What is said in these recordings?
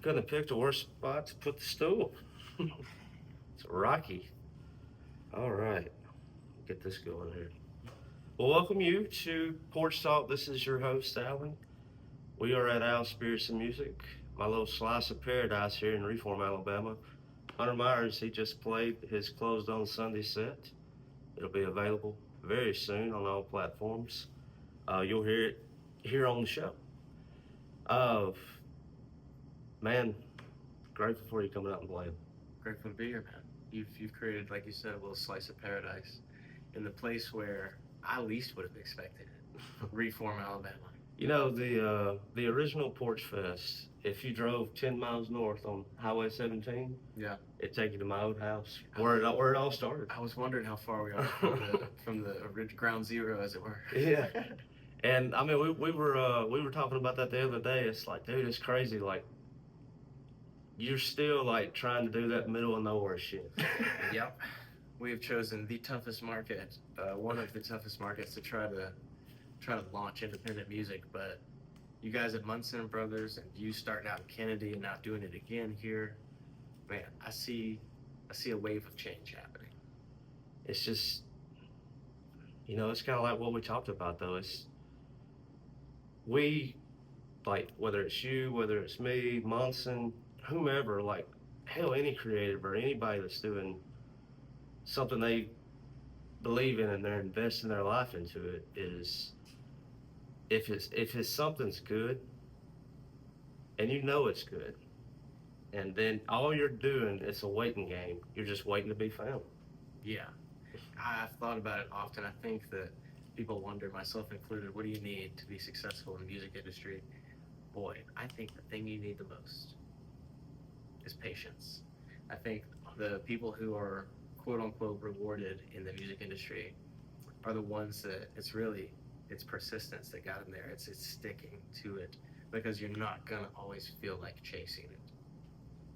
Couldn't have picked a worse spot to put the stool. It's rocky. All right, get this going here. Well, welcome you to Porch Talk. This is your host, Alan. We are at Al Spirits and Music, my little slice of paradise here in Reform, Alabama. Hunter Myers, he just played his closed on Sunday set. It'll be available very soon on all platforms. You'll hear it here on the show. Uh, Man, grateful for you coming out and playing. Grateful to be here, man. You've created, like you said, a little slice of paradise in the place where I least would have expected it. Reform, Alabama. You know the original Porch Fest. If you drove 10 miles north on Highway 17, Yeah. it'd take you to my old house where it all started. I was wondering how far we are from the ground zero, as it were. Yeah. And I mean, we were talking about that the other day. It's like, dude, it's crazy. Like, you're still like trying to do that middle of nowhere shit. Yep. We have chosen the toughest market, one of the toughest markets to try to launch independent music. But you guys at Munson Brothers and you starting out in Kennedy and now doing it again here, man, I see a wave of change happening. It's just, it's kind of like what we talked about though. It's we like whether it's you, whether it's me, Munson, whomever, like hell, any creative or anybody that's doing something they believe in and they're investing their life into it is if it's something's good and you know it's good, and then all you're doing is a waiting game. You're just waiting to be found. Yeah. I've thought about it often. I think that people wonder, myself included, what do you need to be successful in the music industry? Boy, I think the thing you need the most is patience. I think the people who are quote unquote rewarded in the music industry are the ones that it's persistence that got them there. It's sticking to it because you're not gonna always feel like chasing it.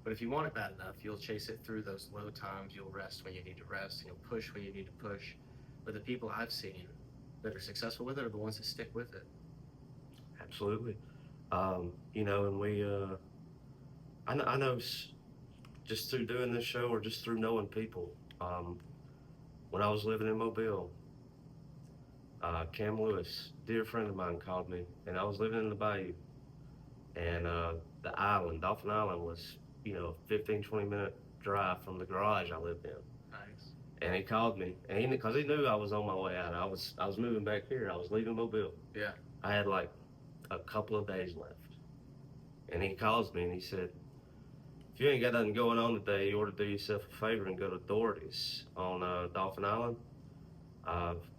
But if you want it bad enough, you'll chase it through those low times. You'll rest when you need to rest, and you'll push when you need to push. But the people I've seen that are successful with it are the ones that stick with it. Absolutely. And I know just through doing this show or just through knowing people. When I was living in Mobile, Cam Lewis, dear friend of mine, called me, and I was living in the Bayou, and the island, Dolphin Island, was 15, 20 minute drive from the garage I lived in. Nice. And he called me, and because he knew I was on my way out. I was moving back here. I was leaving Mobile. Yeah. I had like a couple of days left, and he calls me and he said, "If you ain't got nothing going on today, you ought to do yourself a favor and go to Doherty's on Dolphin Island.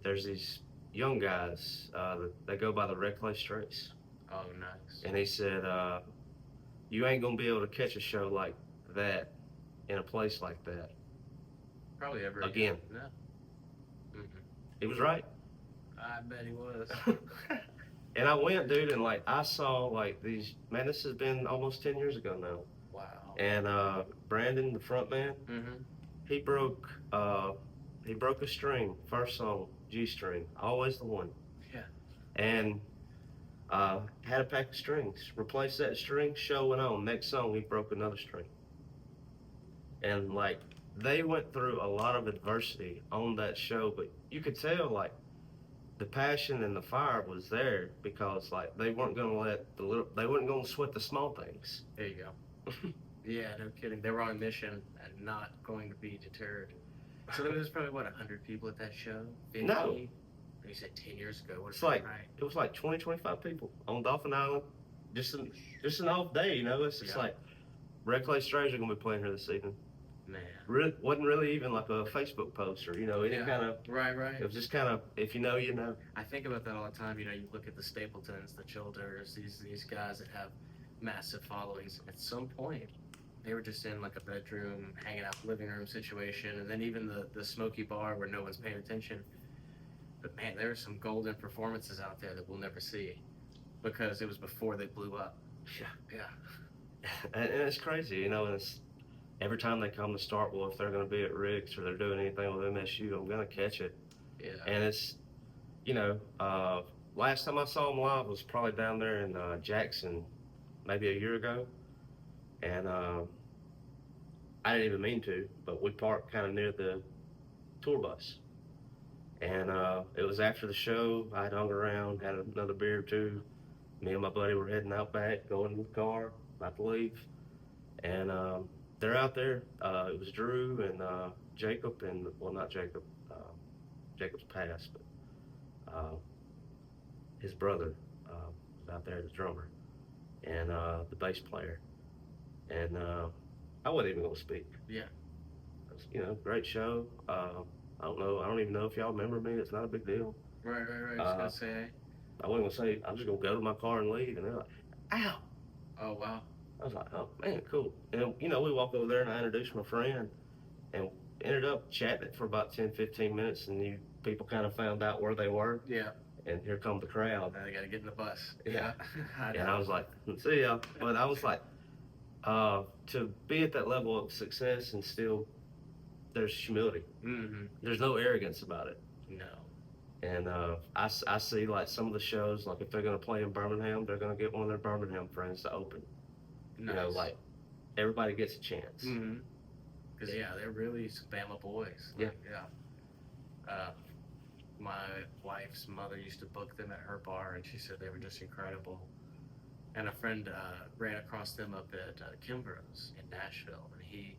There's these young guys that go by the Red Clay Strays." Oh, nice. And he said, "You ain't gonna be able to catch a show like that in a place like that Probably ever again." No. Mm-hmm. He was right. I bet he was. And I went, dude, and like I saw like these. Man, this has been almost 10 years ago now. Wow. And Brandon, the front man, Mm-hmm. he broke a string. First song, G string, always the one. Yeah. And had a pack of strings. Replaced that string. Show went on. Next song, he broke another string. And like they went through a lot of adversity on that show, but you could tell like the passion and the fire was there because like they weren't gonna they weren't gonna sweat the small things. There you go. Yeah, no kidding. They were on a mission and not going to be deterred. So there was probably, 100 people at that show? 50? No. You said 10 years ago. What It's like it was like 20, 25 people on Dolphin Island. Just an off day, It's just like Red Clay Strays are gonna be playing here this evening. Man. Wasn't really even like a Facebook post or any kind of. Right. It was just kind of, if you know, you know. I think about that all the time. You look at the Stapletons, the Childers, these guys that have massive followings. At some point, they were just in like a bedroom, hanging out, living room situation, and then even the smoky bar where no one's paying attention. But man, there are some golden performances out there that we'll never see because it was before they blew up. Yeah. Yeah. And it's crazy, and it's every time they come to Starkville, if they're going to be at Rick's or they're doing anything with MSU, I'm going to catch it. Yeah. And it's, last time I saw them live was probably down there in Jackson, maybe a year ago. and I didn't even mean to, but we parked kind of near the tour bus. And it was after the show. I'd hung around, had another beer or two. Me and my buddy were heading out back, going in the car, about to leave. And they're out there. It was Drew and Jacob, and well, not Jacob. Jacob's passed, but his brother was out there, the drummer, and the bass player. And I wasn't even gonna speak. Yeah. It was, great show. I don't know. I don't even know if y'all remember me. It's not a big deal. Right. I was gonna say. I wasn't gonna say. I'm just gonna go to my car and leave. And they're like, "Ow!" Oh wow. I was like, "Oh man, cool." And we walk over there and I introduced my friend, and ended up chatting for about 10, 15 minutes. And people kind of found out where they were. Yeah. And here come the crowd. Now they gotta get in the bus. Yeah. I And I was like, "See ya." But I was like, to be at that level of success and still, there's humility. Mm-hmm. There's no arrogance about it. No. And I see like some of the shows, like if they're going to play in Birmingham, they're going to get one of their Birmingham friends to open. Nice. Like everybody gets a chance. Mm-hmm. Because they're really some Bama boys. Yeah. My wife's mother used to book them at her bar, and she said they were just incredible. And a friend ran across them up at Kimbrough's in Nashville, and he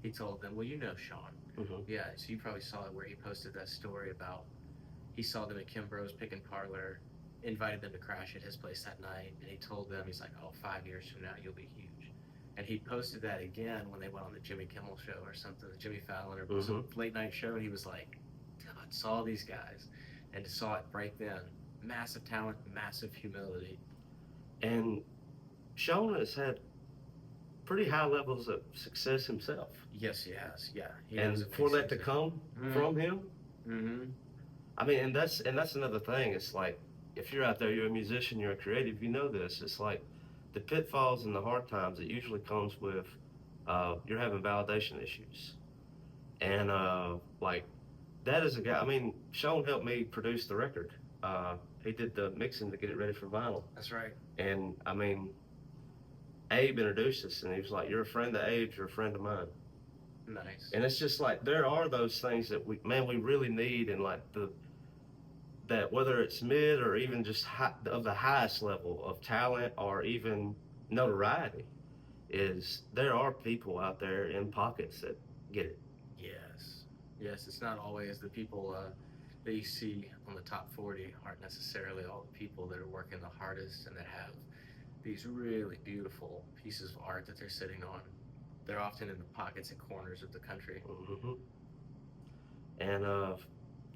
told them, well, you know Sean. Mm-hmm. Yeah, so you probably saw it where he posted that story about he saw them at Kimbrough's Pick & Parlor, invited them to crash at his place that night, and he told them, he's like, 5 years from now, you'll be huge. And he posted that again when they went on the Jimmy Kimmel show or something, the Jimmy Fallon or some late night show, and he was like, I saw these guys, and saw it right then. Massive talent, massive humility. And Sean has had pretty high levels of success himself. Yes, he has. Yeah. And for that to come from him, I mean, and that's another thing. It's like if you're out there, you're a musician, you're a creative, you know this. It's like the pitfalls and the hard times. It usually comes with you're having validation issues, and like that is a guy. I mean, Sean helped me produce the record. He did the mixing to get it ready for vinyl. That's right. And I mean, Abe introduced us, and he was like, "You're a friend of Abe's, you're a friend of mine." Nice. And it's just like there are those things that we really need, and like that whether it's mid or even just of the highest level of talent or even notoriety, is there are people out there in pockets that get it. Yes, it's not always the people that you see on the top 40 aren't necessarily all the people that are working the hardest and that have these really beautiful pieces of art that they're sitting on. They're often in the pockets and corners of the country. Mm-hmm. And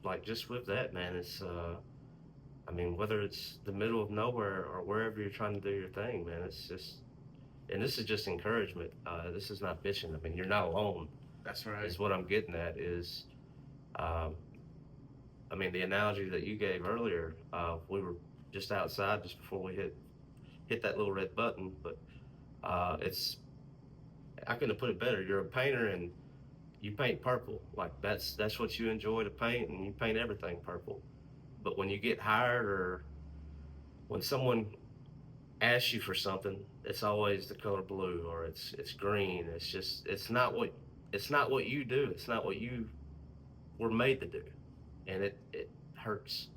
like just with that, man, it's I mean, whether it's the middle of nowhere or wherever you're trying to do your thing, man, it's just, and this is just encouragement. This is not bitching. I mean, you're not alone. That's right. Is what I'm getting at is, I mean, the analogy that you gave earlier, we were just outside just before we hit that little red button, but it's, I couldn't have put it better. You're a painter and you paint purple. Like that's what you enjoy to paint, and you paint everything purple. But when you get hired or when someone asks you for something, it's always the color blue or it's green. It's just it's not what you do. It's not what you were made to do, and it hurts.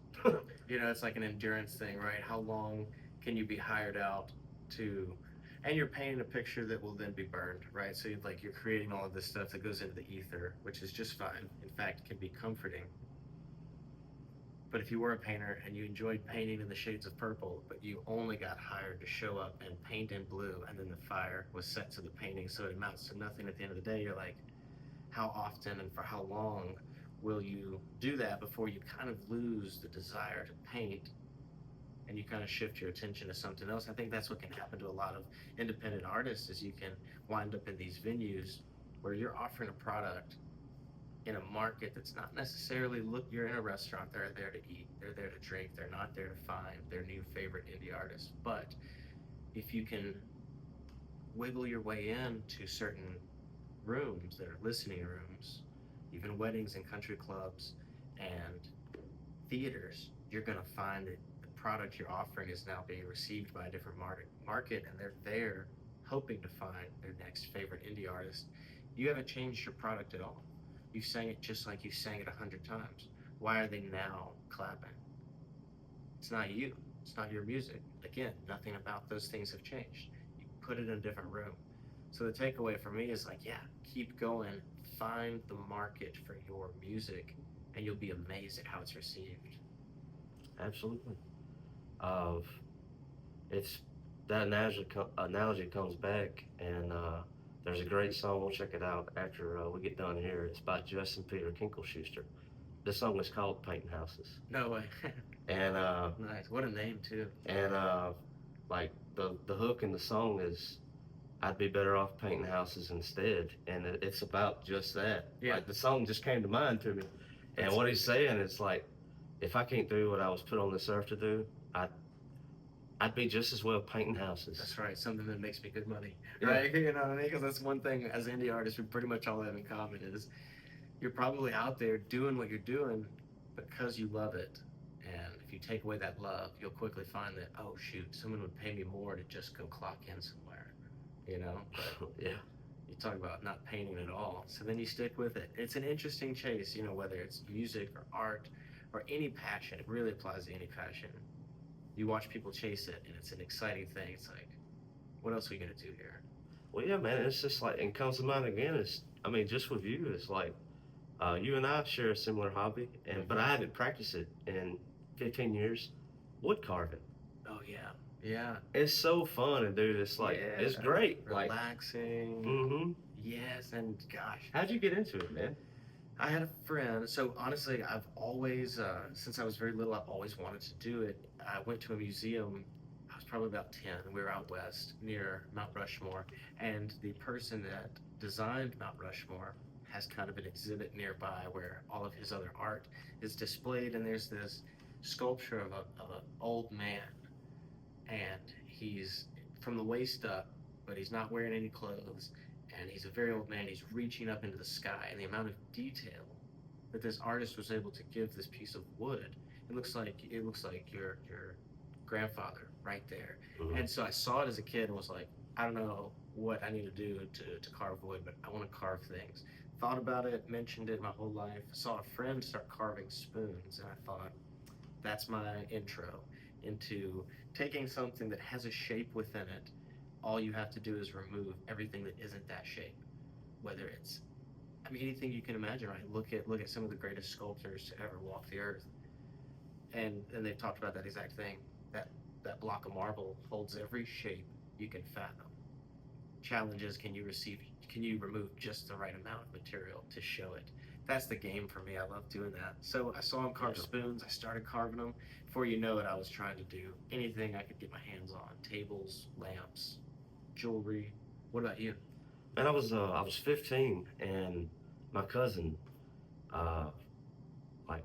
It's like an endurance thing, right? How long can you be hired out to, and you're painting a picture that will then be burned, right? So you're creating all of this stuff that goes into the ether, which is just fine. In fact, can be comforting. But if you were a painter and you enjoyed painting in the shades of purple, but you only got hired to show up and paint in blue, and then the fire was set to the painting, so it amounts to nothing at the end of the day, you're like, how often and for how long will you do that before you kind of lose the desire to paint and you kind of shift your attention to something else? I think that's what can happen to a lot of independent artists, is you can wind up in these venues where you're offering a product in a market that's not necessarily, you're in a restaurant, they're there to eat, they're there to drink, they're not there to find their new favorite indie artist. But if you can wiggle your way into certain rooms that are listening rooms, even weddings and country clubs and theaters, you're going to find that the product you're offering is now being received by a different market, and they're there hoping to find their next favorite indie artist, you haven't changed your product at all. You sang it just like you sang it 100 times. Why are they now clapping? It's not you. It's not your music. Again, nothing about those things have changed. You put it in a different room. So the takeaway for me is like, yeah, keep going. Find the market for your music, and you'll be amazed at how it's received. Absolutely. Uh, it's that analogy comes back, and there's a great song. We'll check it out after we get done here. It's by Justin Peter Kinkle-Schuster. The song is called "Painting Houses," No way. and Nice. What a name too. and like the hook in the song is, "I'd be better off painting houses instead," and it's about just that. Yeah. Like the song just came to mind to me, and what he's saying is like, if I can't do what I was put on this earth to do, I'd be just as well painting houses. That's right. Something that makes me good money, Yeah. right? You know what I mean? Because that's one thing as indie artists we pretty much all have in common is you're probably out there doing what you're doing because you love it. And if you take away that love, you'll quickly find that, oh shoot, someone would pay me more to just go clock in somewhere, you know? But Yeah. you talk about not painting at all. So then you stick with it. It's an interesting chase, you know, whether it's music or art or any passion. It really applies to any passion. You watch people chase it and it's an exciting thing. It's like, what else are we gonna do here? Well, yeah, man. It's just like, and comes to mind again is, I mean, just with you, it's like, you and I share a similar hobby, and but I haven't practiced it in 15 years. Wood carving. Oh yeah. Yeah. It's so fun, and dude, it's like it's Yeah. great. Like, Relaxing. mm-hmm. Yes, and gosh, How'd you get into it, man? I had a friend. So honestly, I've always, since I was very little, I've always wanted to do it. I went to a museum. I was probably about 10. We were out west near Mount Rushmore, and the person that designed Mount Rushmore has kind of an exhibit nearby where all of his other art is displayed. And there's this sculpture of an old man, and he's from the waist up, but he's not wearing any clothes, and he's a very old man. He's reaching up into the sky, and the amount of detail that this artist was able to give this piece of wood, it looks like your grandfather right there. Mhm. And so I saw it as a kid and was like, I don't know what I need to do to carve wood, but I want to carve things. Thought about it, mentioned it my whole life. Saw a friend start carving spoons, and I thought, that's my intro into taking something that has a shape within it. All you have to do is remove everything that isn't that shape, whether it's, I mean, anything you can imagine, right? Look at some of the greatest sculptors to ever walk the earth, and they've talked about that exact thing. That block of marble holds every shape you can fathom. Challenge is, can you remove just the right amount of material to show it? That's the game for me. I love doing that. So I saw him carve spoons. I started carving them. Before you know it, I was trying to do anything I could get my hands on: tables, lamps, jewelry. What about you? And I was 15, and my cousin, uh, like,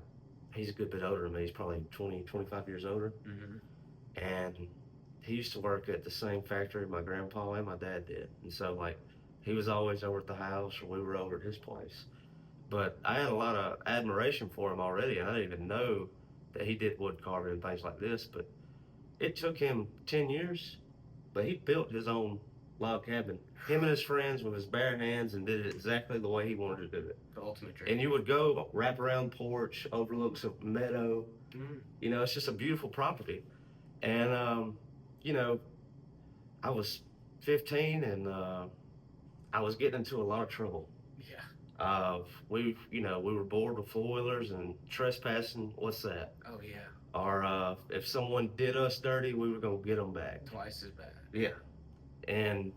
he's a good bit older than me. He's probably 20, 25 years older, Mm-hmm. and he used to work at the same factory my grandpa and my dad did, and so like he was always over at the house, or we were over at his place. But I had a lot of admiration for him already, and I didn't even know that he did wood carving and things like this. But it took him 10 years, but he built his own log cabin, him and his friends, with his bare hands, and did it exactly the way he wanted to do it. The ultimate dream. And you would go wrap around porch, overlooks a meadow. Mm. You know, it's just a beautiful property. And, you know, I was 15, and I was getting into a lot of trouble. Yeah. We were bored with four-wheelers and trespassing. What's that? Oh yeah. Or if someone did us dirty, we were gonna get them back. Twice as bad. Yeah. And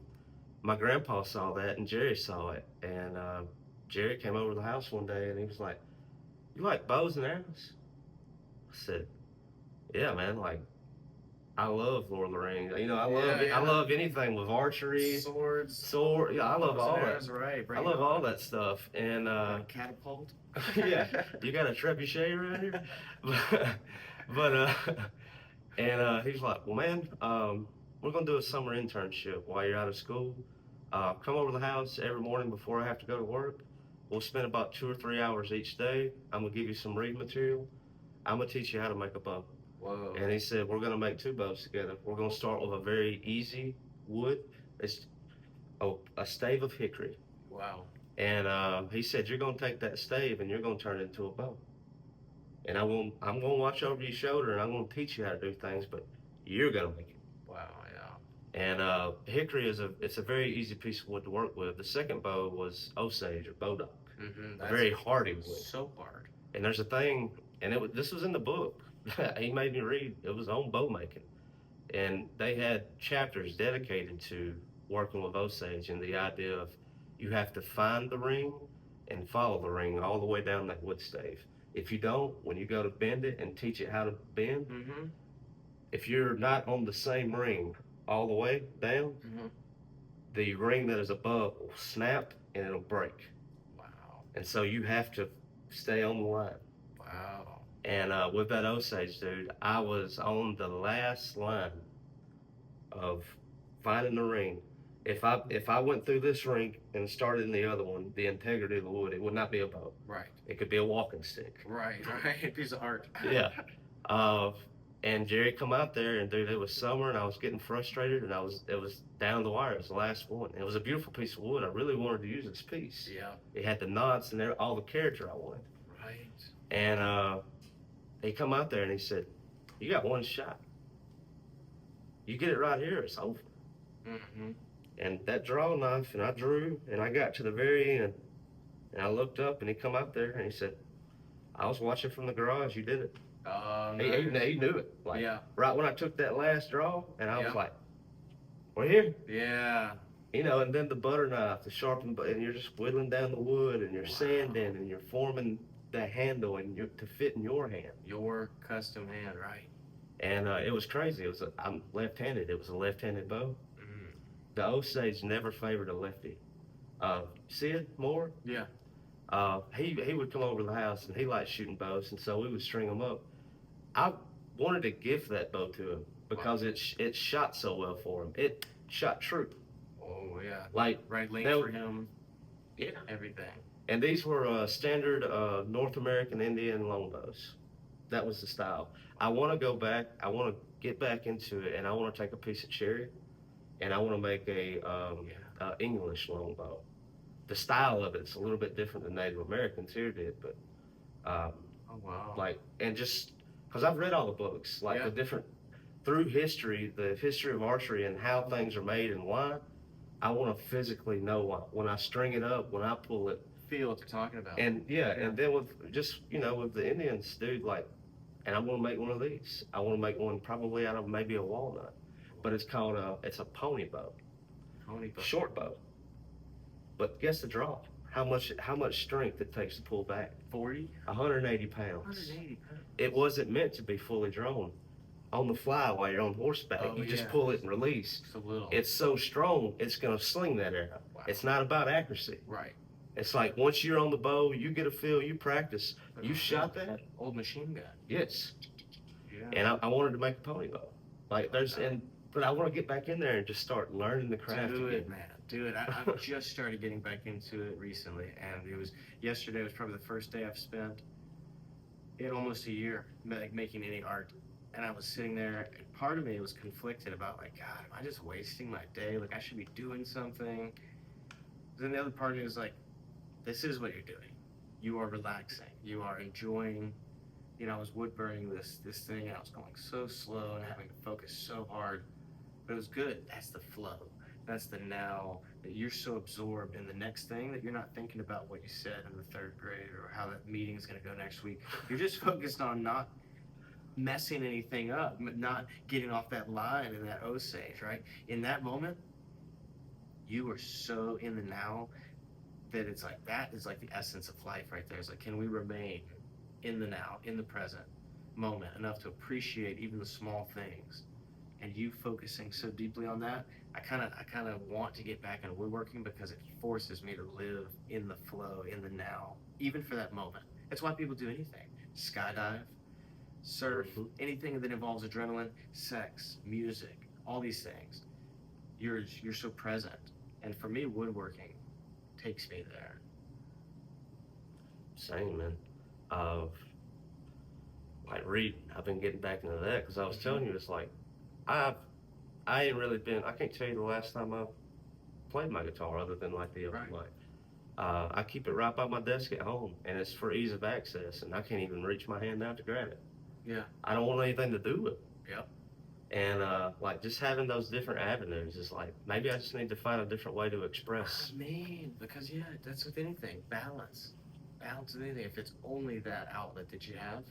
my grandpa saw that, and Jerry saw it. And Jerry came over to the house one day, and he was like, "You like bows and arrows?" I said, "Yeah, man. Like, I love Lord of the Rings. You know, I love anything with archery, Swords. Yeah, I love all that. That's right. I love all that stuff." And catapult. yeah, you got a trebuchet around here, but and he's like, "Well, man, we're gonna do a summer internship while you're out of school. Come over to the house every morning before I have to go to work. We'll spend about 2 or 3 hours each day. I'm gonna give you some reading material. I'm gonna teach you how to make a bow." Whoa. And he said, "We're gonna make 2 bows together. We're gonna start with a very easy wood. a stave of hickory. Wow. And he said, "You're gonna take that stave and you're gonna turn it into a bow. And I'm gonna watch over your shoulder and I'm gonna teach you how to do things, but you're gonna make it." Wow. Yeah. And hickory it's a very easy piece of wood to work with. The second bow was Osage or bodok, a very hardy wood. So hard. And there's a thing, and this was in the book. He made me read. It was on bow making, and they had chapters dedicated to working with Osage and the idea of you have to find the ring and follow the ring all the way down that wood stave. If you don't, when you go to bend it and teach it how to bend, Mm-hmm. if you're not on the same ring all the way down, Mm-hmm. the ring that is above will snap and it'll break. Wow. And so you have to stay on the line. Wow. And with that Osage, dude, I was on the last line of finding the ring. If I went through this ring and started in the other one, the integrity of the wood, it would not be a bow. Right. It could be a walking stick. Right. Right. Piece of art. Yeah. And Jerry come out there, and dude, it was summer, and I was getting frustrated, and it was down the wire. It was the last one. It was a beautiful piece of wood. I really wanted to use this piece. Yeah. It had the knots and all the character I wanted. Right. And he come out there and he said, "You got one shot. You get it right here, it's over." Mm-hmm. And that draw knife, and I drew, and I got to the very end, and I looked up, and he come out there, and he said, "I was watching from the garage. You did it." He knew it. Like, yeah. right when I took that last draw, and I was Yeah. like, "We're here." Yeah. You know, and then the butter knife, the sharpened, and you're just whittling down the wood, and you're sanding, and you're forming the handle and to fit in your hand. Your custom hand, right? And it was crazy. I'm left-handed. It was a left-handed bow. Mm. The Osage never favored a lefty. Sid Moore, Yeah. he would come over to the house and he liked shooting bows, and so we would string them up. I wanted to gift that bow to him because it shot so well for him. It shot true. Oh yeah. Like right length for him. Yeah. Everything. And these were standard North American Indian longbows. That was the style. I want to go back. I want to get back into it, and I want to take a piece of cherry, and I want to make a English longbow. The style of it's a little bit different than Native Americans here did, but Oh wow. like, and just because I've read all the books, like the different through history, the history of archery and how things are made and why. I want to physically know why. When I string it up, when I pull it, Feel what they're talking about. and and then with just with the Indians, dude, like, and I'm gonna make one of these. I want to make one probably out of maybe a walnut, but it's called it's a pony bow, short bow. But guess the draw. How much strength it takes to pull back? 40? 180 pounds. 180 pounds. It wasn't meant to be fully drawn. On the fly while you're on horseback, you just pull it and release. Just a little. It's so strong, it's gonna sling that arrow. Wow. It's not about accuracy. Right. It's like once you're on the bow, you get a feel, you practice. You shot that? Old machine gun. Yes. Yeah. And I wanted to make a pony bow. Like but I want to get back in there and just start learning the craft Do again. it, man. Do it. I've just started getting back into it recently, and yesterday was probably the first day I've spent in almost a year making any art. And I was sitting there, and part of me was conflicted about, like, God, am I just wasting my day? Like, I should be doing something. Then the other part of me was like, this is what you're doing. You are relaxing. You are enjoying. I was wood burning this thing, and I was going so slow and having to focus so hard. But it was good. That's the flow. That's the now, that you're so absorbed in the next thing that you're not thinking about what you said in the third grade or how that meeting's going to go next week. You're just focused on not messing anything up, not getting off that line in that Osage, right? In that moment, you are so in the now that it's like, that is like the essence of life right there. It's like, can we remain in the now, in the present moment enough to appreciate even the small things? And you focusing so deeply on that, I kind of want to get back into woodworking because it forces me to live in the flow, in the now, even for that moment. That's why people do anything. Skydive, surf, anything that involves adrenaline, sex, music, all these things. You're so present. And for me, woodworking takes me there. Same, man. Like reading, I've been getting back into that because I was telling you, it's like I ain't really been. I can't tell you the last time I played my guitar other than like the open Right. mic. I keep it right by my desk at home, and it's for ease of access, and I can't even reach my hand out to grab it. Yeah. I don't want anything to do with it. Yep. And like just having those different avenues is like maybe I just need to find a different way to express. I mean, because yeah, that's with anything. Balance. Balance with anything. If it's only that outlet that you have,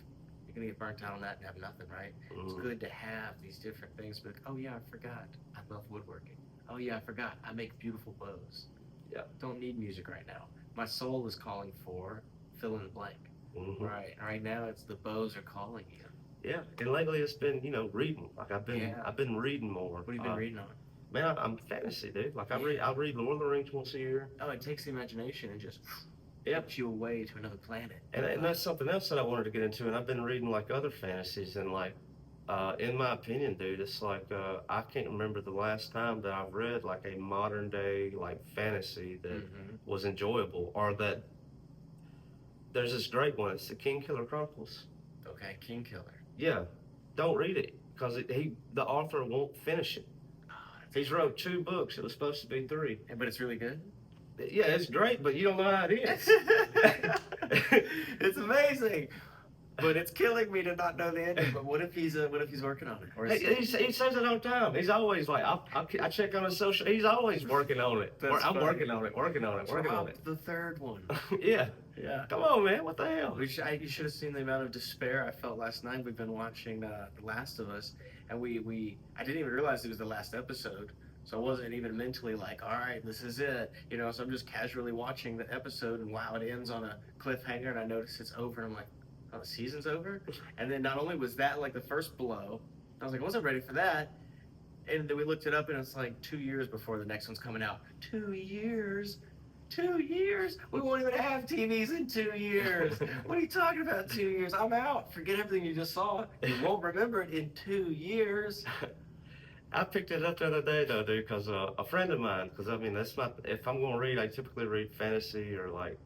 you're gonna get burnt out on that and have nothing, right? It's Mm, good to have these different things, but oh yeah, I forgot. I love woodworking. Oh yeah, I forgot. I make beautiful bows. Yeah. Don't need music right now. My soul is calling for fill in the blank. mhm. Right now it's the bows are calling you. Yeah, and lately it's been reading. Like Yeah. I've been reading more. What have you been reading on? Man, I'm fantasy dude. Like I read Lord of the Rings once a year. Oh, it takes the imagination and just Yeah. takes you away to another planet. And that's something else that I wanted to get into. And I've been reading like other fantasies and like, in my opinion, dude, it's like I can't remember the last time that I've read like a modern day like fantasy that Mm-hmm. was enjoyable or that there's this great one. It's the King Killer Chronicles. Okay, King Killer. Yeah, don't read it because the author won't finish it. Oh, that's He's wrote 2 books. It was supposed to be 3. but it's really good. Yeah, it's great, but you don't know how it is. It's amazing, but it's killing me to not know the ending. But what if he's working on it? Or is He says it all the time. He's always like, I check on his social. He's always working on it. That's I'm funny. working on it, working on it, working on it. The third one. Yeah, Yeah. come on, man. What the hell? You should have seen the amount of despair I felt last night. We've been watching The Last of Us, and I didn't even realize it was the last episode, so I wasn't even mentally like, all right, this is it, So I'm just casually watching the episode, and wow, it ends on a cliffhanger, and I notice it's over, and I'm like, oh, the season's over. And then not only was that like the first blow, I was like, I wasn't ready for that. And then we looked it up, and it's like 2 years before the next one's coming out. 2 years. 2 years? We won't even have TVs in 2 years. What are you talking about, 2 years? I'm out. Forget everything you just saw. You won't remember it in 2 years. I picked it up the other day though, dude, because a friend of mine. Because I mean, that's not. If I'm gonna read, I typically read fantasy or like,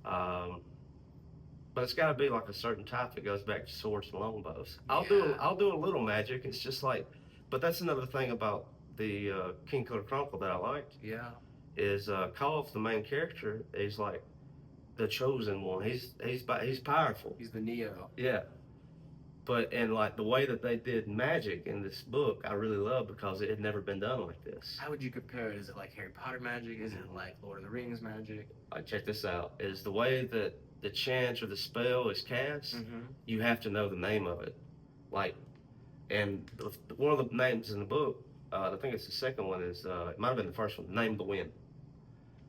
but it's got to be like a certain type that goes back to swords and longbows. I'll do a little magic. It's just like, but that's another thing about the King Killer Chronicle that I liked. Yeah. Is Kov, the main character, is like the chosen one. He's powerful. He's the Neo. Yeah. But and like the way that they did magic in this book, I really love because it had never been done like this. How would you compare it? Is it like Harry Potter magic? Is it like Lord of the Rings magic? Like check this out: is the way that the chant or the spell is cast, Mm-hmm. you have to know the name of it. Like, and one of the names in the book, I think it's the second one, is it might have been the first one. Name of the Wind.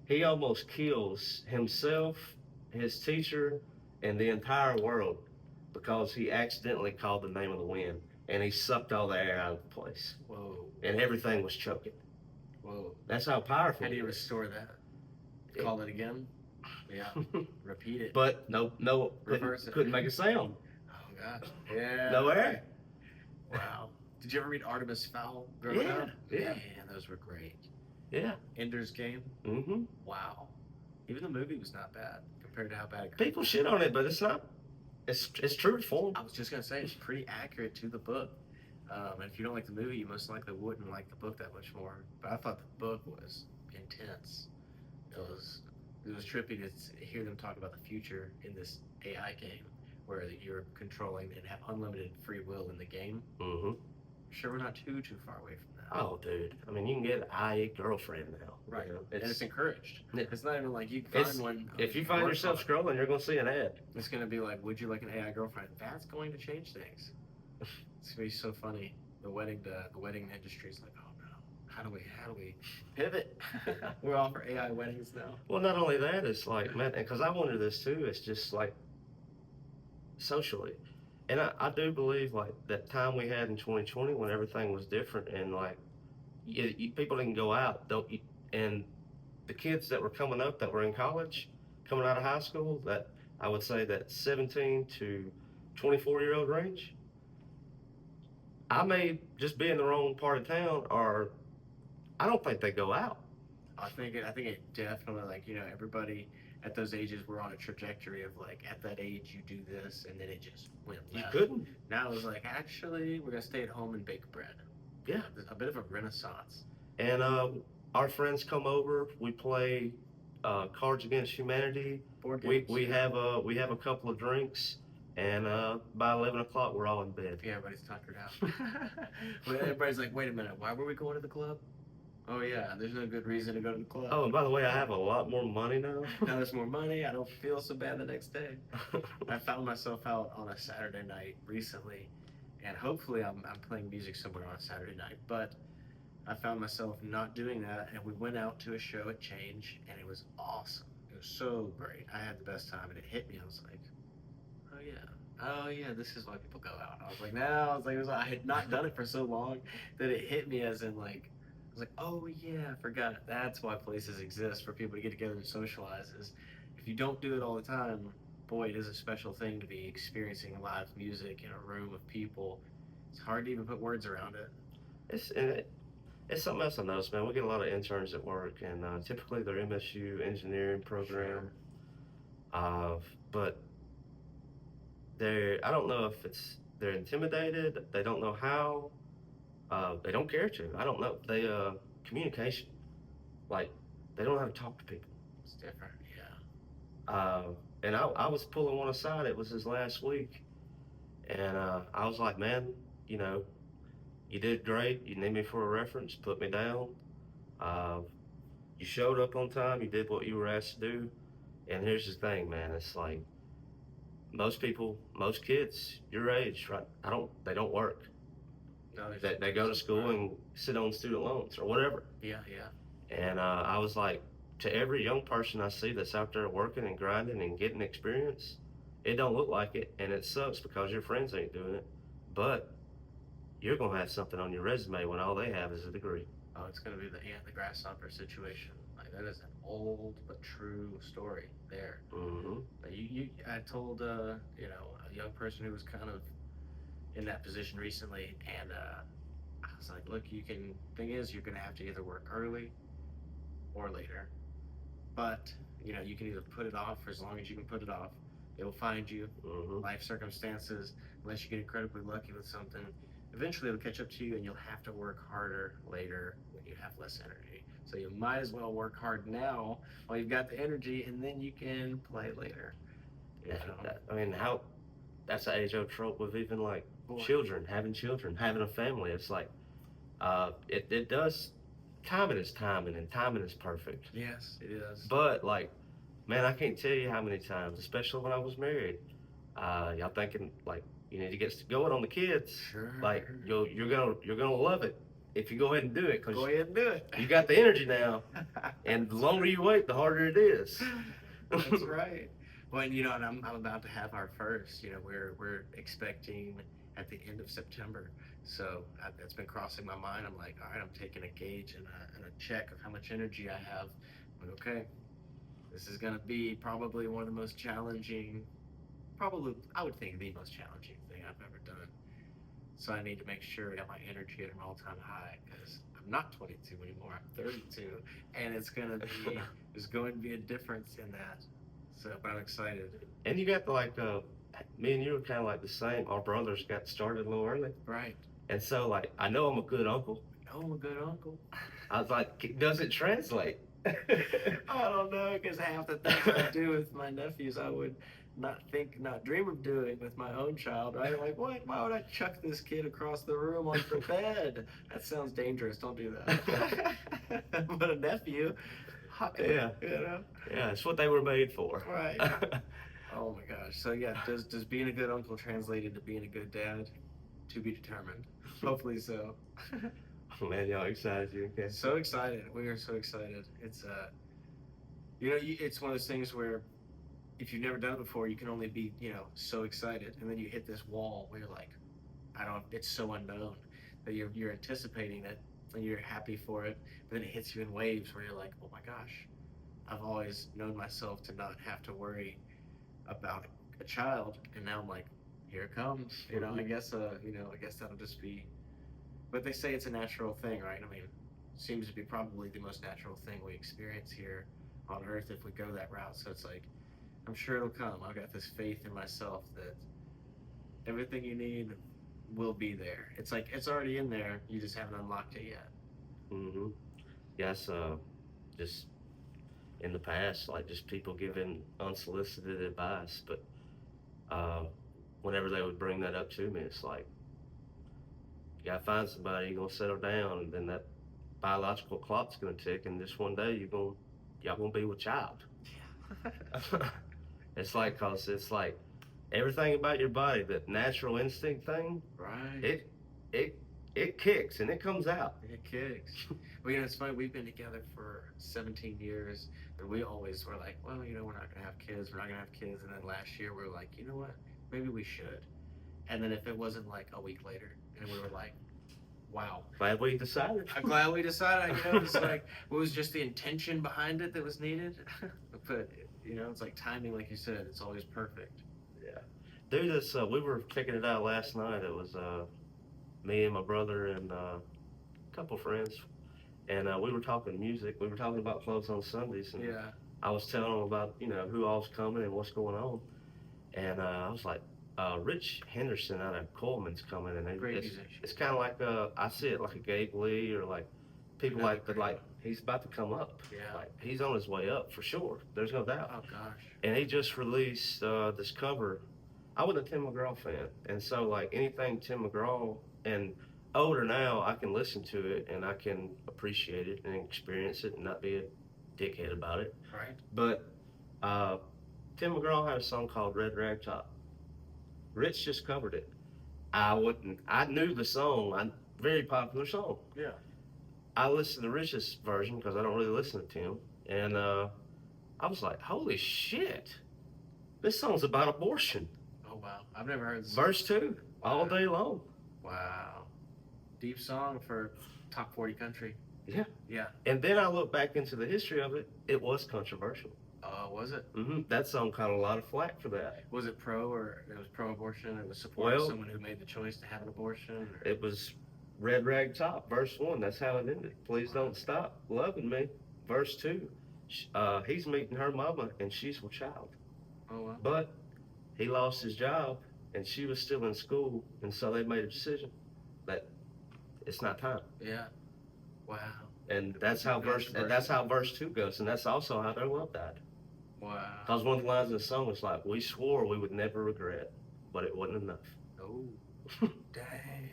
He almost kills himself, his teacher, and the entire world because he accidentally called the name of the wind and he sucked all the air out of the place. Whoa. And everything was choking. Whoa. That's how powerful How do you it is. restore that? Call it again? Yeah. Repeat it. But no, Reverse it. couldn't make a sound. Oh, gosh. Yeah. No air. Wow. Did you ever read Artemis Fowl growing Yeah, up? yeah. Man, those were great. Yeah. Ender's Game? Mm-hmm. Wow. Even the movie was not bad compared to how bad it could People shit on it, but it's not. It's truthful. I was just going to say, it's pretty accurate to the book. And if you don't like the movie, you most likely wouldn't like the book that much more. But I thought the book was intense. It was trippy to hear them talk about the future in this AI game where you're controlling and have unlimited free will in the game. Mm-hmm. Sure, we're not too far away from that. Oh, dude. I mean, you can get an IA girlfriend now. Right. You know, And it's encouraged. Yeah. It's not even like you can find one. If you find work yourself on it. scrolling, you're going to see an ad. It's going to be like, would you like an AI girlfriend? That's going to change things. It's going to be so funny. The wedding industry is like, oh no, how do we pivot? We're all for AI weddings now. Well, not only that, it's like, man, because I wonder this too, it's just like socially. And I do believe like that time we had in 2020 when everything was different and like people didn't go out, and the kids that were coming up that were in college, coming out of high school, that I would say that 17 to 24-year-old range, I may just be in the wrong part of town, or I don't think they go out. I think it definitely, like, everybody at those ages were on a trajectory of like, at that age you do this, and then it just went You left. couldn't. Now it's like, actually, we're gonna stay at home and bake bread. Yeah. A bit of a renaissance. And our friends come over. We play Cards Against Humanity. Board We games. we have a couple of drinks, and by 11 o'clock we're all in bed. Yeah, everybody's tuckered out. Well, everybody's like, wait a minute, why were we going to the club? Oh yeah, there's no good reason to go to the club. Oh, and by the way, I have a lot more money now. Now there's more money. I don't feel so bad the next day. I found myself out on a Saturday night recently, and hopefully I'm playing music somewhere on a Saturday night. But I found myself not doing that, and we went out to a show at Change, and it was awesome. It was so great. I had the best time, and it hit me. I was like, oh yeah, this is why people go out. I was like, no, I was like, I had not done it for so long that it hit me as in like, I was like, oh yeah, I forgot. That's why places exist for people to get together and socialize. Is if you don't do it all the time, boy, it is a special thing to be experiencing live music in a room of people. It's hard to even put words around it. It's something else I noticed, man. We get a lot of interns at work, and typically they're MSU engineering program. But I don't know if they're intimidated. They don't know how. They don't care to. I don't know. Communication, like they don't know how to talk to people. It's different, yeah. And I was pulling one aside. It was his last week, and I was like, man, you know, you did great. You need me for a reference. Put me down. Uh, you showed up on time. You did what you were asked to do. And here's the thing, man. It's like most people, most kids your age, right? They don't work. No, They go to school and sit on student loans or whatever. Yeah, yeah. And I was like, to every young person I see that's out there working and grinding and getting experience, it don't look like it, and it sucks because your friends ain't doing it. But you're gonna have something on your resume when all they have is a degree. Oh, it's gonna be the ant the grasshopper situation. Like that is an old but true story there. Mm-hmm. I told you know, a young person who was kind of in that position recently, and I was like, look, thing is, you're gonna have to either work early or later, but you know, you can either put it off for as long as you can put it off. It'll find you. Mm-hmm. Life circumstances, unless you get incredibly lucky with something, eventually it'll catch up to you, and you'll have to work harder later when you have less energy. So you might as well work hard now while you've got the energy, and then you can play later. You know? I mean, that's an age-old trope with even like Boy. children, having a family. It's like, it does. Timing is timing, and timing is perfect. Yes, it is. But like, man, I can't tell you how many times, especially when I was married, y'all thinking like you need to get going on the kids. Sure. Like you're gonna love it if you go ahead and do it, because Go ahead and do it. you got the energy now, and the longer you wait, the harder it is. That's right. Well, and, you know, and I'm about to have our first. You know, we're expecting at the end of September. So that's been crossing my mind. I'm like, all right, I'm taking a gauge and a check of how much energy I have. I'm like, okay, this is gonna be probably one of the most challenging, probably I would think the most challenging thing I've ever done. So I need to make sure I got my energy at an all-time high, because I'm not 22 anymore. I'm 32, and there's going to be a difference in that. So, but I'm excited. And you got me and you were kind of like the same. Our brothers got started a little early, Right. and so like I know I'm a good uncle. Oh, I'm a good uncle. I was like, does it translate? I don't know, because half the things I do with my nephews, I would not dream of doing with my own child, right? Like, what? Why would I chuck this kid across the room onto the bed? That sounds dangerous. Don't do that. But a nephew, Yeah. you know? Yeah, it's what they were made for. Right. Oh my gosh. So yeah, does being a good uncle translate into being a good dad? To be determined. Hopefully so. Man, y'all excited, you okay? So excited. We are so excited. It's you know, it's one of those things where if you've never done it before, you can only be, you know, so excited, and then you hit this wall where you're like, it's so unknown that you're anticipating it and you're happy for it, but then it hits you in waves where you're like, oh my gosh, I've always known myself to not have to worry about a child, and now I'm like, here it comes. You know, I guess that'll just be. But they say it's a natural thing, right? I mean, it seems to be probably the most natural thing we experience here on Earth if we go that route. So it's like, I'm sure it'll come. I've got this faith in myself that everything you need will be there. It's like it's already in there. You just haven't unlocked it yet. Mm-hmm. yes, just in the past, like just people giving unsolicited advice. But uh, whenever they would bring that up to me, it's like, you gotta find somebody, you're gonna settle down, and then that biological clock's gonna tick, and just one day y'all gonna be with child. It's like, cause it's like everything about your body, that natural instinct thing, Right. it it it kicks and it comes out. It kicks. Well, it's funny. We've been together for 17 years, and we always were like, well, we're not gonna have kids. We're not gonna have kids. And then last year, we were like, you know what? Maybe we should. And then if it wasn't like a week later, and we were like, wow. Glad we decided. I'm glad we decided. It's like it was just the intention behind it that was needed. But it's like timing, like you said. It's always perfect. Yeah, dude. This we were checking it out last night. It was me and my brother and a couple friends, and we were talking music. We were talking about clothes on Sundays, and Yeah. I was telling them about who all's coming and what's going on, and I was like, Rich Henderson out of Coleman's coming, and Great it's musician. it's kind of like I see it like a Gabe Lee or like people like that. Like he's about to come up. Yeah. Like he's on his way up for sure. There's no doubt. Oh gosh. And he just released this cover. I was a Tim McGraw fan, and so like anything Tim McGraw, and older now, I can listen to it and I can appreciate it and experience it and not be a dickhead about it. Right. But Tim McGraw had a song called Red Rag Top. Rich just covered it. I knew the song, very popular song. Yeah. I listened to Rich's version because I don't really listen to Tim, and I was like, holy shit, this song's about abortion. Oh wow. I've never heard this. Verse 2, all day long. Wow. Deep song for top 40 country. Yeah. Yeah. And then I look back into the history of it, it was controversial. Was it? That song caught a lot of flack for that. Was it it was pro-abortion? It was supporting Well, someone who made the choice to have an abortion? Or? It was Red Rag Top, verse 1, that's how it ended. Please don't stop loving me. Verse 2, he's meeting her mama and she's with child. Oh wow. But he lost his job and she was still in school, and so they made a decision that it's not time. Yeah. Wow. And that's how verse 2 goes, and that's also how their love died. Wow. Because one of the lines in the song was like, we swore we would never regret, but it wasn't enough. Oh. Dang.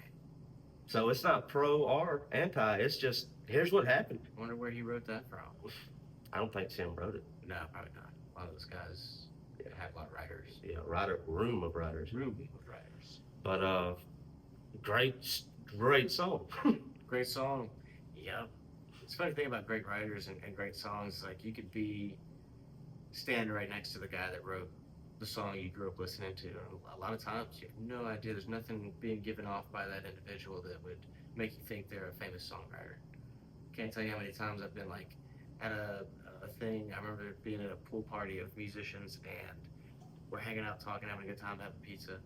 So it's not pro or anti, it's just, here's what happened. I wonder where he wrote that from. I don't think Tim wrote it. No, probably not. A lot of those guys have a lot of writers. Yeah, room of writers. Room of writers. But great song. Great song. Yep. It's a funny thing about great writers and great songs. Like you could be standing right next to the guy that wrote the song you grew up listening to. And a lot of times you have no idea. There's nothing being given off by that individual that would make you think they're a famous songwriter. Can't tell you how many times I've been like at a thing. I remember being at a pool party of musicians, and we're hanging out, talking, having a good time, having pizza.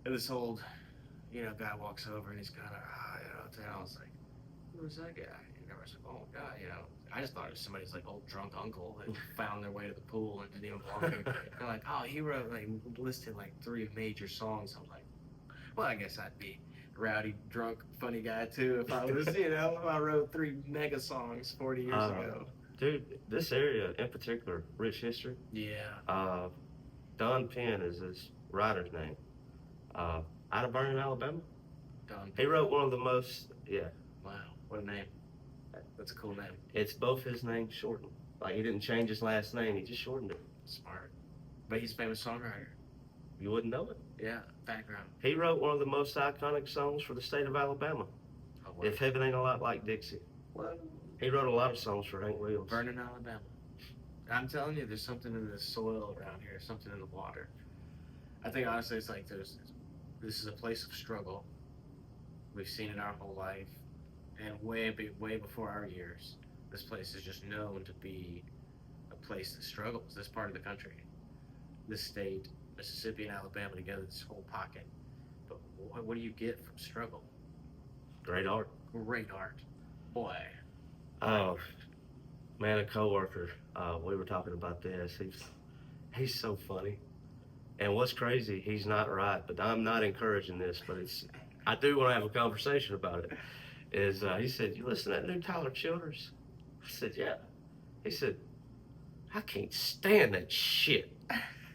And this old, guy walks over and he's kind of, and I was like, who's that guy? And I was like, oh my God, I just thought it was somebody's like old drunk uncle that found their way to the pool and didn't even belong there. They're like, oh, he wrote listed like 3 major songs. I was like, well, I guess I'd be a rowdy, drunk, funny guy too if I was, if I wrote 3 mega songs 40 years ago. Dude, this area in particular, rich history. Yeah. Don Penn is his writer's name. Out of Vernon, Alabama. Don. He wrote one of the most, yeah. Wow, what a name. That's a cool name. It's both his names shortened. Like he didn't change his last name, he just shortened it. Smart. But he's a famous songwriter. You wouldn't know it. Yeah, background. He wrote one of the most iconic songs for the state of Alabama. Oh, wow. If Heaven Ain't a Lot Like Dixie. What? He wrote a lot of songs for Hank Williams. Vernon, Alabama. I'm telling you, there's something in the soil around here, something in the water. I think honestly, it's like this is a place of struggle. We've seen it our whole life, and way before our years, this place is just known to be a place that struggles. This part of the country, this state, Mississippi and Alabama together, this whole pocket. But what do you get from struggle? Great art. Great art, boy. Oh, man, a coworker. We were talking about this. He's so funny. And what's crazy, he's not right, but I'm not encouraging this, but I do want to have a conversation about it. is he said, "You listen to that new Tyler Childers?" I said, "Yeah." He said, "I can't stand that shit.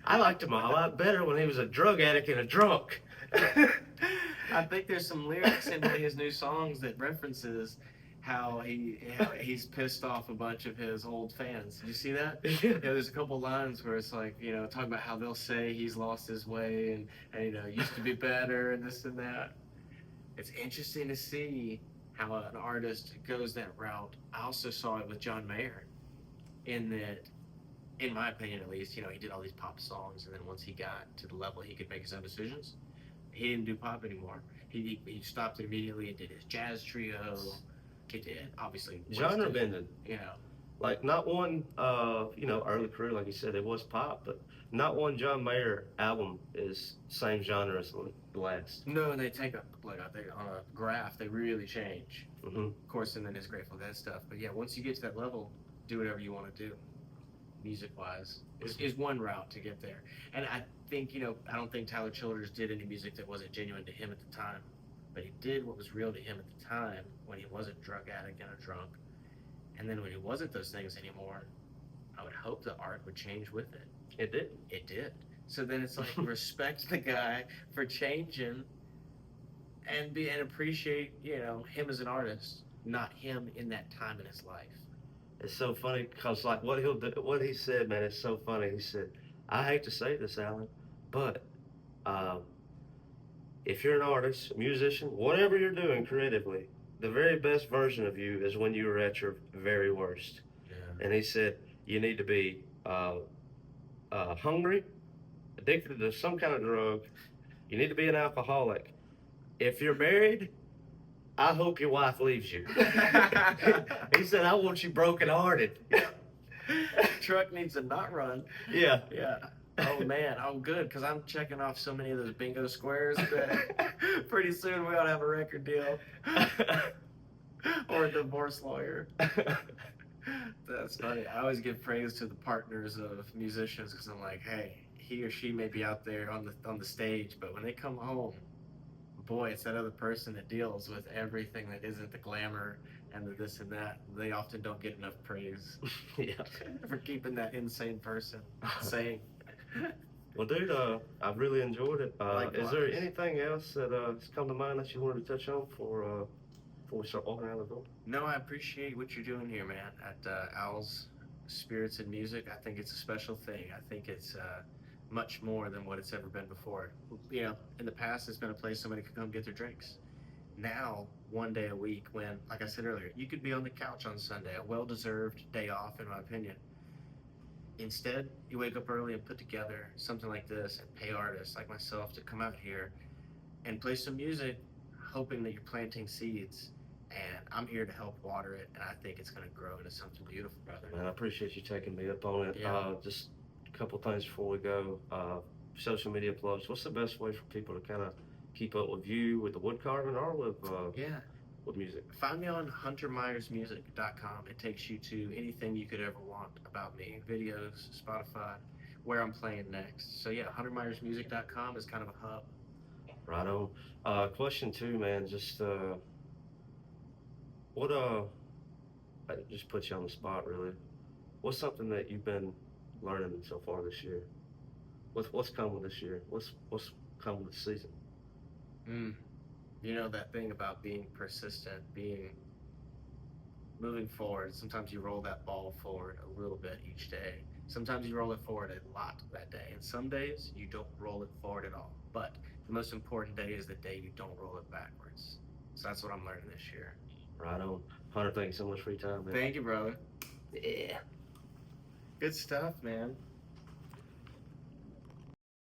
I liked him a lot better when he was a drug addict and a drunk." I think there's some lyrics in one of his new songs that references how he's pissed off a bunch of his old fans. Did you see that? Yeah. There's a couple lines where it's like, talking about how they'll say he's lost his way and used to be better and this and that. It's interesting to see how an artist goes that route. I also saw it with John Mayer in that, in my opinion at least, he did all these pop songs, and then once he got to the level he could make his own decisions, he didn't do pop anymore. He stopped it immediately and did his jazz trio. He did, obviously. Genre bending. You know. Like not one, early career, like you said, it was pop, but not one John Mayer album is same genre as the last. No, and they take up on a graph, they really change. Mm-hmm. Of course, and then his Grateful Dead stuff. But yeah, once you get to that level, do whatever you want to do, music-wise, is one route to get there. And I think, I don't think Tyler Childers did any music that wasn't genuine to him at the time. But he did what was real to him at the time when he was a drug addict and a drunk. And then when he wasn't those things anymore, I would hope the art would change with it. It did. It did. So then it's like respect the guy for changing and appreciate, him as an artist, not him in that time in his life. It's so funny because like what he said, man, it's so funny. He said, "I hate to say this, Alan, but if you're an artist, a musician, whatever you're doing creatively, the very best version of you is when you were at your very worst." Yeah. And he said, "You need to be hungry, addicted to some kind of drug. You need to be an alcoholic. If you're married, I hope your wife leaves you." He said, "I want you brokenhearted." Truck needs to not run. Yeah. Yeah. Oh man, oh good, because I'm checking off so many of those bingo squares that pretty soon we ought to have a record deal. Or a divorce lawyer. That's funny. I always give praise to the partners of musicians because I'm like, hey, he or she may be out there on the stage, but when they come home, boy, it's that other person that deals with everything that isn't the glamour and the this and that. They often don't get enough praise. Yeah. For keeping that insane person sane. Well, dude, I've really enjoyed it. Is there Likewise. anything else that has come to mind that you wanted to touch on before we start walking out the door? No, I appreciate what you're doing here, man, at Owl's Spirits and Music. I think it's a special thing. I think it's much more than what it's ever been before. In the past, it's been a place somebody could come get their drinks. Now, one day a week, when, like I said earlier, you could be on the couch on Sunday, a well-deserved day off, in my opinion. Instead, you wake up early and put together something like this and pay artists like myself to come out here and play some music, hoping that you're planting seeds. And I'm here to help water it, and I think it's going to grow into something beautiful, brother. Man, I appreciate you taking me up on it. Yeah. Just a couple things before we go. Social media plugs. What's the best way for people to kind of keep up with you, with the wood carving, or with music? Find me on huntermyersmusic.com. It takes you to anything you could ever want about me. Videos, Spotify, where I'm playing next. So yeah, huntermyersmusic.com is kind of a hub. Right on. Question 2, man. Just I just put you on the spot, really. What's something that you've been learning so far this year? What's coming this year? What's coming this season? That thing about being persistent, moving forward. Sometimes you roll that ball forward a little bit each day. Sometimes you roll it forward a lot that day. And some days you don't roll it forward at all. But the most important day is the day you don't roll it backwards. So that's what I'm learning this year. Right on. Hunter, thank you so much for your time, man. Thank you, brother. Yeah. Good stuff, man.